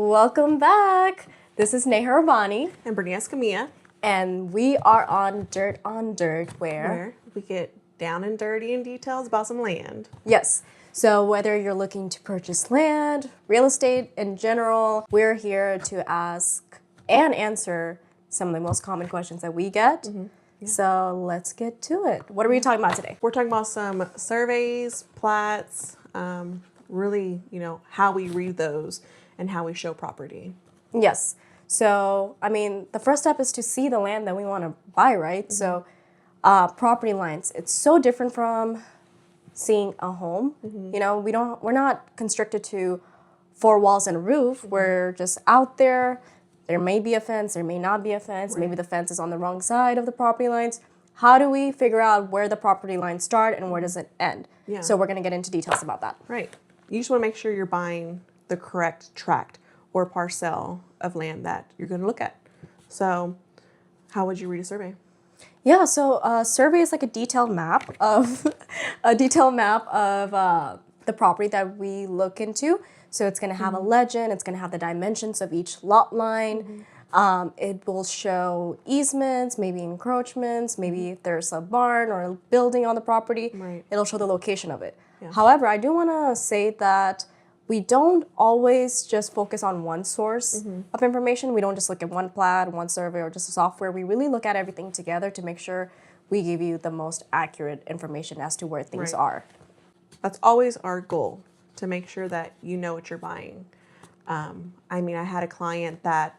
Welcome back. This is Neha Brittany. And Brittany Escamilla. And we are on Dirt, Where we get down and dirty in details about some land. Yes. So whether you're looking to purchase land, real estate in general, we're here to ask and answer some of the most common questions that we get. Yeah. So let's get to it. What are we talking about today? We're talking about some surveys, plats, really, how we read those and how we show property. Yes. So, the first step is to see the land that we want to buy, right? So, property lines, it's so different from seeing a home. We're not constricted to four walls and a roof. We're just out there. There may be a fence, there may not be a fence. Right. Maybe the fence is on the wrong side of the property lines. How do we figure out where the property lines start and where does it end? Yeah. So we're going to get into details about that. Right. You just want to make sure you're buying the correct tract or parcel of land that you're going to look at. So how would you read a survey? Yeah, so a survey is like a detailed map of the property that we look into. So it's going to have a legend, it's going to have the dimensions of each lot line. It will show easements, maybe encroachments, maybe if there's a barn or a building on the property. Right. It'll show the location of it. Yeah. However, I do want to say that we don't always just focus on one source of information. We don't just look at one plat, one survey, or just a software. We really look at everything together to make sure we give you the most accurate information as to where things are. That's always our goal, to make sure that you know what you're buying. I had a client that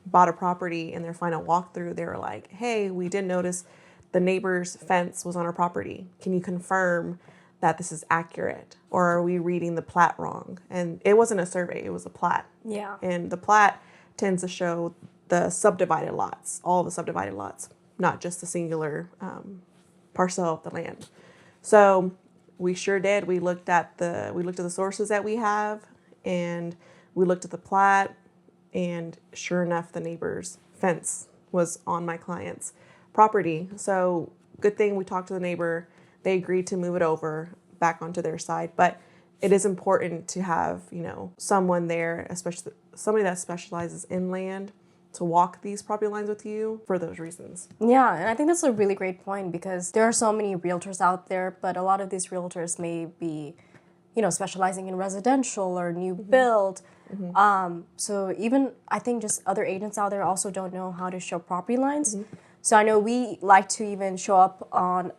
bought a property in their final walkthrough. They were like, hey, we did notice the neighbor's fence was on our property. Can you confirm that this is accurate, or are we reading the plat wrong? And it wasn't a survey, it was a plat. Yeah. And the plat tends to show the subdivided lots, all the subdivided lots, not just the singular parcel of the land. So we sure did. We looked at the sources that we have, and we looked at the plat, and sure enough, the neighbor's fence was on my client's property. So good thing we talked to the neighbor. They agreed to move it over back onto their side. But it is important to have, someone there, especially somebody that specializes in land, to walk these property lines with you for those reasons. Yeah, and I think that's a really great point, because there are so many realtors out there, but a lot of these realtors may be, specializing in residential or new build. So even I think just other agents out there also don't know how to show property lines. So I know we like to even show up on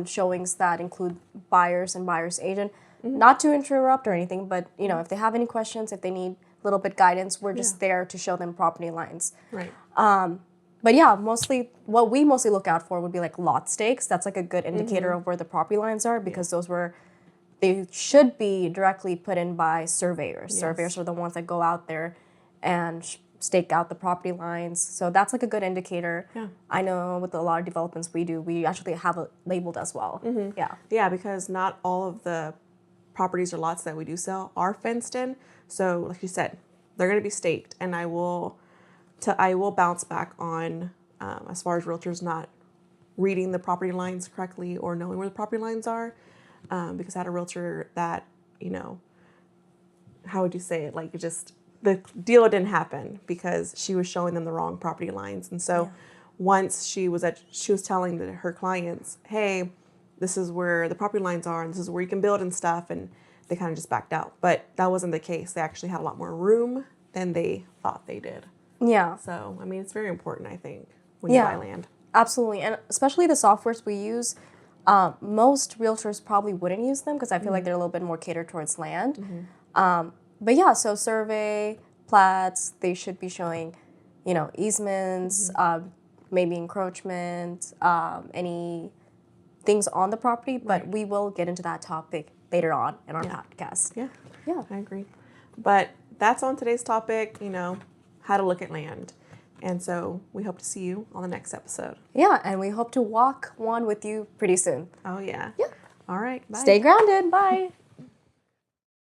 showings that include buyers and buyer's agent, not to interrupt or anything, but if they have any questions, if they need a little bit guidance, we're just there to show them property lines. Right. But yeah, what we mostly look out for would be like lot stakes. That's like a good indicator of where the property lines are, because they should be directly put in by surveyors. Yes. Surveyors are the ones that go out there and stake out the property lines. So that's like a good indicator. Yeah. I know with a lot of developments we do, we actually have it labeled as well. Yeah. Yeah, because not all of the properties or lots that we do sell are fenced in. So like you said, they're going to be staked, and I will bounce back on as far as realtors not reading the property lines correctly or knowing where the property lines are, because I had a realtor that, how would you say it? Like, the deal didn't happen because she was showing them the wrong property lines. And so once she was telling her clients, hey, this is where the property lines are and this is where you can build and stuff, and they kind of just backed out. But that wasn't the case. They actually had a lot more room than they thought they did. Yeah. So, it's very important, I think, when you buy land. Absolutely. And especially the softwares we use, most realtors probably wouldn't use them because I feel like they're a little bit more catered towards land. But yeah, so survey, plats, they should be showing, easements, maybe encroachment, any things on the property. But we will get into that topic later on in our podcast. Yeah, I agree. But that's on today's topic, how to look at land. And so we hope to see you on the next episode. Yeah, and we hope to walk one with you pretty soon. Oh, yeah. Yeah. All right. Bye. Stay grounded. Bye.